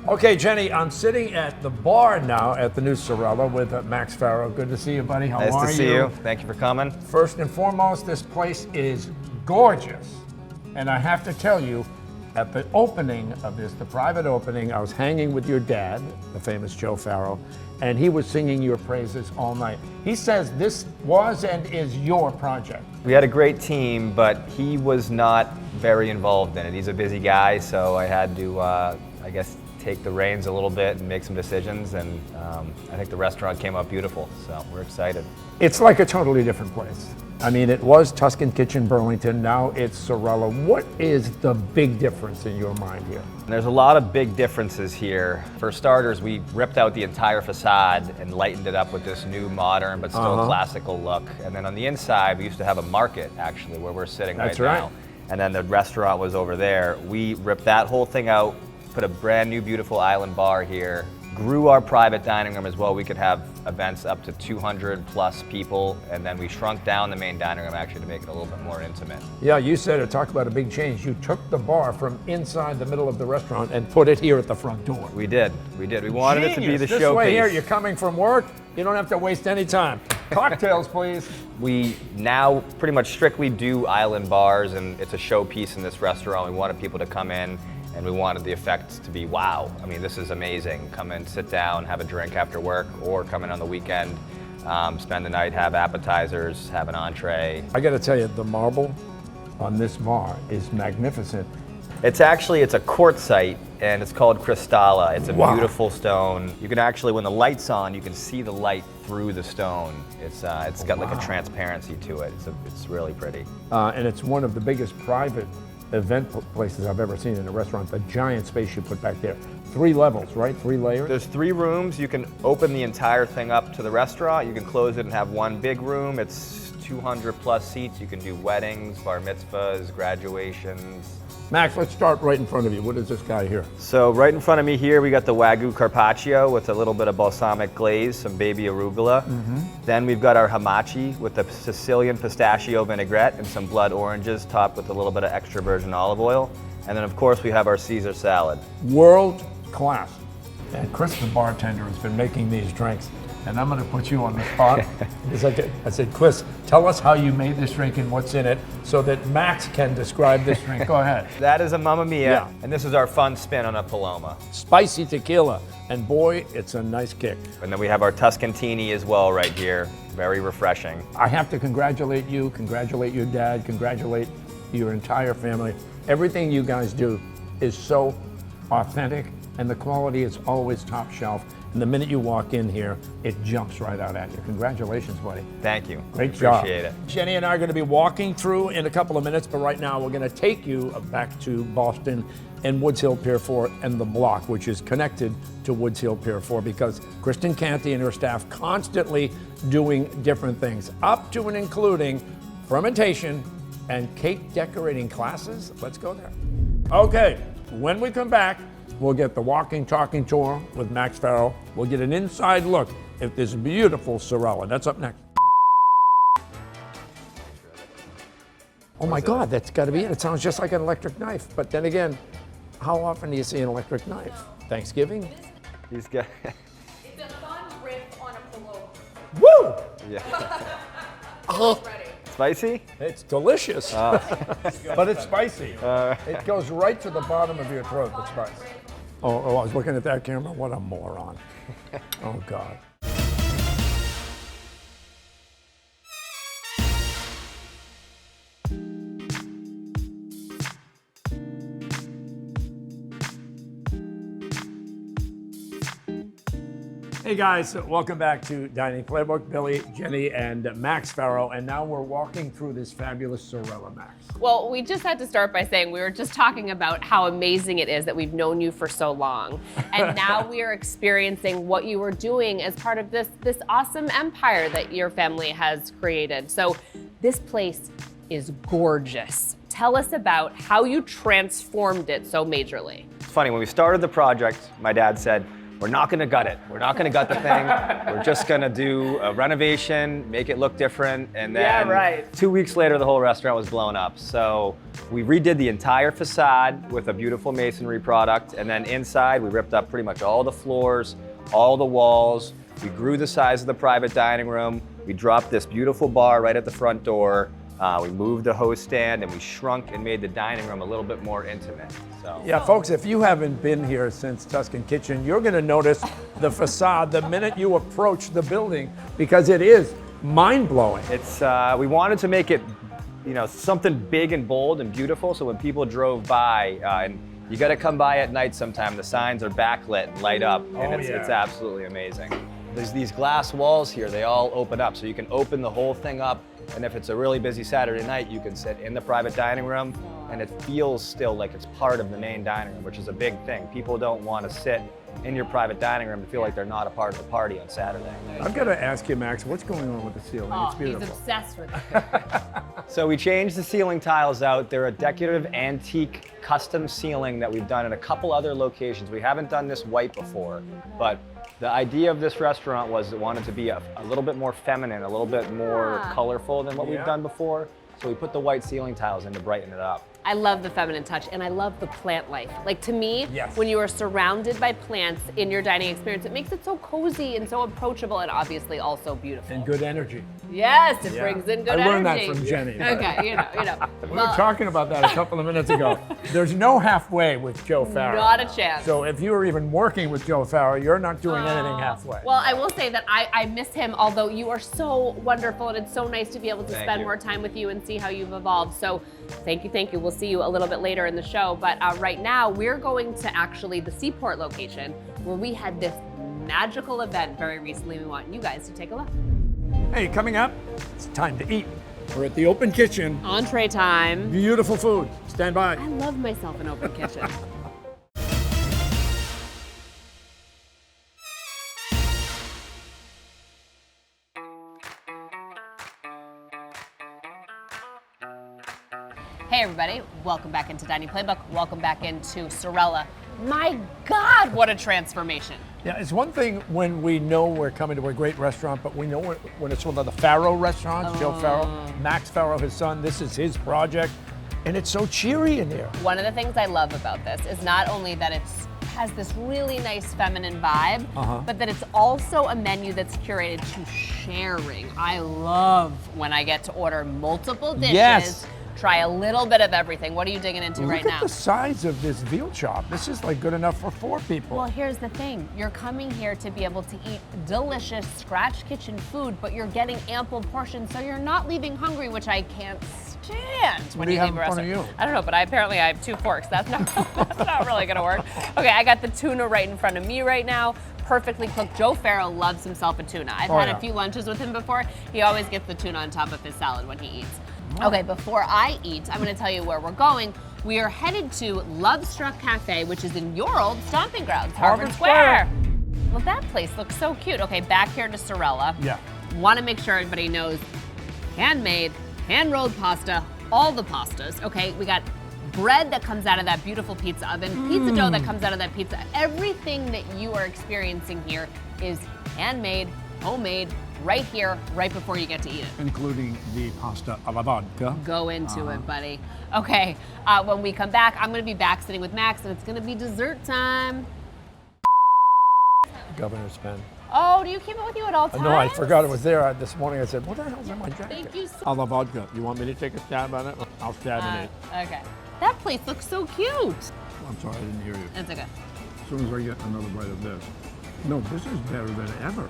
Okay, Jenny, I'm sitting at the bar now at the new Sorella with Max Farrow. Good to see you, buddy. How are you? Nice to see you. Thank you for coming. First and foremost, this place is gorgeous. And I have to tell you, at the opening of this, the private opening, I was hanging with your dad, the famous Joe Farrow, and he was singing your praises all night. He says this was and is your project. We had a great team, but he was not very involved in it. He's a busy guy, so I had to, I guess, take the reins a little bit and make some decisions, and I think the restaurant came out beautiful, so we're excited. It's like a totally different place. I mean, it was Tuscan Kitchen Burlington, now it's Sorella. What is the big difference in your mind here? There's a lot of big differences here. For starters, we ripped out the entire facade and lightened it up with this new modern but still classical look. And then on the inside, we used to have a market, actually, where we're sitting right now. And then the restaurant was over there. We ripped that whole thing out, put a brand new beautiful island bar here, grew our private dining room as well. We could have events up to 200 plus people, and then we shrunk down the main dining room actually to make it a little bit more intimate. Yeah, you said it, talk about a big change. You took the bar from inside the middle of the restaurant and put it here at the front door. We did. We wanted it to be the showpiece. This way here, you're coming from work, you don't have to waste any time. Cocktails, please. We now pretty much strictly do island bars, and it's a showpiece in this restaurant. We wanted people to come in, and we wanted the effect to be wow. I mean, this is amazing. Come in, sit down, have a drink after work, or come in on the weekend, spend the night, have appetizers, have an entree. I gotta tell you, the marble on this bar is magnificent. It's a quartzite, and it's called Cristalla. It's a beautiful stone. You can actually, when the light's on, you can see the light through the stone. It's got like a transparency to it. It's really pretty. And it's one of the biggest private event places I've ever seen in a restaurant. The giant space you put back there. 3 levels, right? 3 layers? There's 3 rooms. You can open the entire thing up to the restaurant. You can close it and have one big room. It's 200 plus seats. You can do weddings, bar mitzvahs, graduations. Max, let's start right in front of you. What is this guy here? So right in front of me here, we got the Wagyu Carpaccio with a little bit of balsamic glaze, some baby arugula. Then we've got our hamachi with the Sicilian pistachio vinaigrette and some blood oranges topped with a little bit of extra virgin olive oil. And then of course we have our Caesar salad. World class. And Chris, the bartender, has been making these drinks. And I'm going to put you on the spot. I said, Chris, tell us how you made this drink and what's in it so that Max can describe this drink. Go ahead. That is a Mamma Mia, and this is our fun spin on a Paloma. Spicy tequila, and boy, it's a nice kick. And then we have our Tuscantini as well right here. Very refreshing. I have to congratulate you, congratulate your dad, congratulate your entire family. Everything you guys do is so authentic, and the quality is always top shelf. And the minute you walk in here, it jumps right out at you. Congratulations, buddy. Thank you. Great job. Appreciate it. Jenny and I are going to be walking through in a couple of minutes, but right now we're going to take you back to Boston and Woods Hill Pier 4 and the block, which is connected to Woods Hill Pier 4, because Kristen Canty and her staff constantly doing different things, up to and including fermentation and cake decorating classes. Let's go there. Okay, when we come back, we'll get the walking, talking tour with Max Farrow. We'll get an inside look at this beautiful Sorella. That's up next. Oh my God, that's got to be it. It sounds just like an electric knife. But then again, how often do you see an electric knife? Thanksgiving? These guys. It's a fun riff on a pillow. Woo! Yeah. Spicy? It's delicious. But it's spicy. It goes right to the bottom of your throat, the spice. Oh, I was looking at that camera. What a moron. Oh, God. Hey guys, welcome back to Dining Playbook. Billy, Jenny, and Max Farrow, and now we're walking through this fabulous Sorella, Max. Well, we just had to start by saying we were just talking about how amazing it is that we've known you for so long. And now we are experiencing what you were doing as part of this awesome empire that your family has created. So this place is gorgeous. Tell us about how you transformed it so majorly. It's funny, when we started the project, my dad said, we're not gonna gut it. We're not gonna gut the thing. We're just gonna do a renovation, make it look different, and then 2 weeks later, the whole restaurant was blown up. So we redid the entire facade with a beautiful masonry product, and then inside, we ripped up pretty much all the floors, all the walls. We grew the size of the private dining room. We dropped this beautiful bar right at the front door. We moved the host stand, and we shrunk and made the dining room a little bit more intimate. So. Yeah, folks, if you haven't been here since Tuscan Kitchen, you're going to notice the facade the minute you approach the building, because it is mind-blowing. It's we wanted to make it, something big and bold and beautiful. So when people drove by, and you got to come by at night sometime. The signs are backlit and light up, and it's absolutely amazing. There's these glass walls here. They all open up, so you can open the whole thing up. And if it's a really busy Saturday night, you can sit in the private dining room, and it feels still like it's part of the main dining room, which is a big thing. People don't want to sit in your private dining room and feel like they're not a part of the party on Saturday. I've got to ask you, Max, what's going on with the ceiling? Oh, it's beautiful. he's obsessed with it. So we changed the ceiling tiles out. They're a decorative antique custom ceiling that we've done in a couple other locations. We haven't done this white before, but the idea of this restaurant was it wanted to be a little bit more feminine, a little bit more colorful than what we've done before. So we put the white ceiling tiles in to brighten it up. I love the feminine touch, and I love the plant life. Like, to me, when you are surrounded by plants in your dining experience, it makes it so cozy and so approachable, and obviously also beautiful. And good energy. Yes, it brings in good energy. I learned that from Jenny. Okay, you know. We were talking about that a couple of minutes ago. There's no halfway with Joe Farrow. Not a chance. So if you were even working with Joe Farrow, you're not doing anything halfway. Well, I will say that I miss him, although you are so wonderful, and it's so nice to be able to spend more time with you and see how you've evolved. So thank you. We'll see you a little bit later in the show. But right now, we're going to actually the Seaport location where we had this magical event very recently. We want you guys to take a look. Hey, coming up, it's time to eat. We're at the Open Kitchen. Entree time. Beautiful food. Stand by. I love myself an open kitchen. Hey everybody, welcome back into Dining Playbook. Welcome back into Sorella. My God, what a transformation. Yeah, it's one thing when we know we're coming to a great restaurant, but we know when it's one of the Farrow restaurants, Joe Farrow, Max Farrow, his son, this is his project, and it's so cheery in here. One of the things I love about this is not only that it has this really nice feminine vibe, but that it's also a menu that's curated to sharing. I love when I get to order multiple dishes. Try a little bit of everything. What are you digging into right now? Look at the size of this veal chop. This is like good enough for 4 people. Well, here's the thing. You're coming here to be able to eat delicious scratch kitchen food, but you're getting ample portions, so you're not leaving hungry, which I can't stand when you leave a restaurant. I don't know, but apparently I have 2 forks. That's not really gonna work. Okay, I got the tuna right in front of me right now. Perfectly cooked. Joe Farrow loves himself a tuna. I've had a few lunches with him before. He always gets the tuna on top of his salad when he eats. Okay, before I eat, I'm gonna tell you where we're going. We are headed to Love Struck Cafe, which is in your old stomping grounds, Harvard Square. Well, that place looks so cute. Okay, back here to Sorella. Yeah. Wanna make sure everybody knows handmade, hand-rolled pasta, all the pastas. Okay, we got bread that comes out of that beautiful pizza oven, pizza dough that comes out of that pizza. Everything that you are experiencing here is handmade, homemade, right here, right before you get to eat it. Including the pasta alla vodka. Go into it, buddy. Okay, when we come back, I'm gonna be back sitting with Max, and it's gonna be dessert time. Governor's pen. Oh, do you keep it with you at all times? No, I forgot it was there this morning. I said, what the hell's in my jacket? Thank you so much. Alla vodka. You want me to take a stab at it? I'll stab in it. Okay. That place looks so cute. I'm sorry, I didn't hear you. It's okay. As soon as I get another bite of this. No, this is better than ever.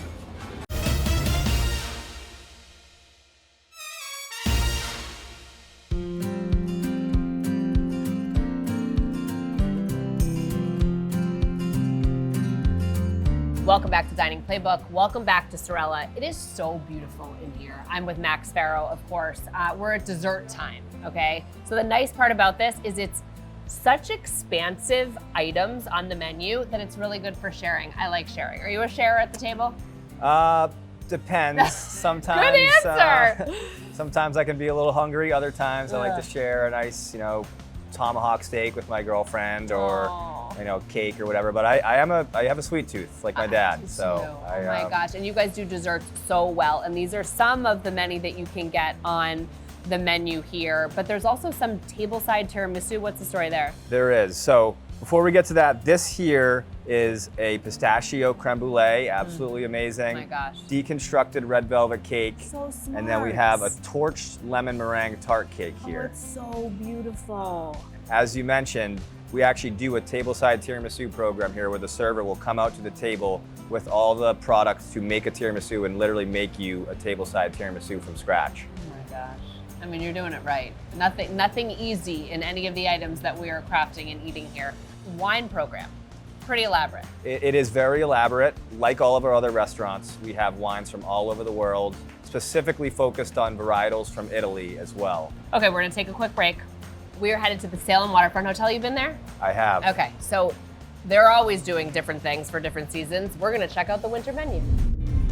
Welcome back to Dining Playbook. Welcome back to Sorella. It is so beautiful in here. I'm with Max Farrow, of course. We're at dessert time, okay? So the nice part about this is it's such expansive items on the menu that it's really good for sharing. I like sharing. Are you a sharer at the table? Depends. Sometimes. Good answer. Sometimes I can be a little hungry. Other times I like to share a nice, tomahawk steak with my girlfriend, or cake or whatever, but I have a sweet tooth like my dad. Oh my gosh, and you guys do desserts so well, and these are some of the many that you can get on the menu here, but there's also some tableside tiramisu. What's the story there? There is. So before we get to that, this here is a pistachio creme brulee, absolutely amazing. Oh my gosh. Deconstructed red velvet cake. So smart. And then we have a torched lemon meringue tart cake here. Oh, it's so beautiful. As you mentioned, we actually do a tableside tiramisu program here where the server will come out to the table with all the products to make a tiramisu and literally make you a tableside tiramisu from scratch. Oh my gosh. I mean, you're doing it right. Nothing easy in any of the items that we are crafting and eating here. Wine program, pretty elaborate. It is very elaborate. Like all of our other restaurants, we have wines from all over the world, specifically focused on varietals from Italy as well. Okay, we're gonna take a quick break. We are headed to the Salem Waterfront Hotel. You've been there? I have. Okay, so they're always doing different things for different seasons. We're gonna check out the winter menu.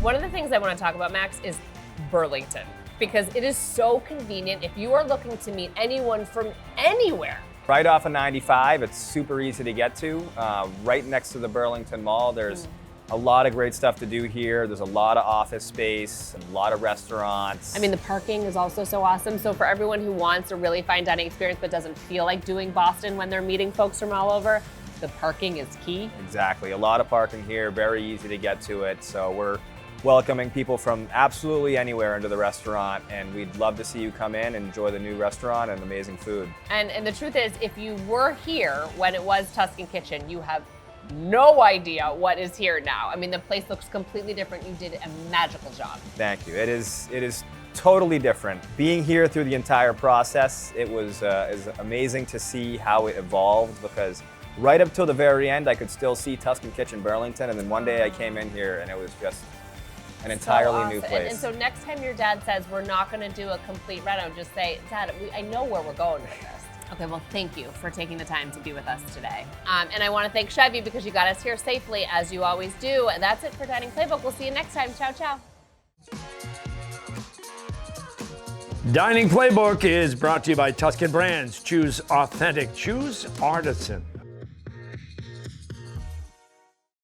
One of the things I wanna talk about, Max, is Burlington, because it is so convenient if you are looking to meet anyone from anywhere. Right off of 95, it's super easy to get to. Right next to the Burlington Mall, there's a lot of great stuff to do here. There's a lot of office space, a lot of restaurants. I mean, the parking is also so awesome. So for everyone who wants a really fine dining experience but doesn't feel like doing Boston when they're meeting folks from all over, the parking is key. Exactly, a lot of parking here, very easy to get to it. So we're welcoming people from absolutely anywhere into the restaurant, and we'd love to see you come in and enjoy the new restaurant and amazing food. And the truth is, if you were here when it was Tuscan Kitchen, you have no idea what is here now. I mean, the place looks completely different. You did a magical job. Thank you. It is totally different. Being here through the entire process, it was amazing to see how it evolved, because right up till the very end, I could still see Tuscan Kitchen Burlington, and then one day I came in here and it was just an entirely new place. And so next time your dad says we're not going to do a complete reno, just say, Dad, I know where we're going with this. Okay, well, thank you for taking the time to be with us today. And I want to thank Chevy because you got us here safely, as you always do. That's it for Dining Playbook. We'll see you next time. Ciao, ciao. Dining Playbook is brought to you by Tuscan Brands. Choose authentic, choose artisan.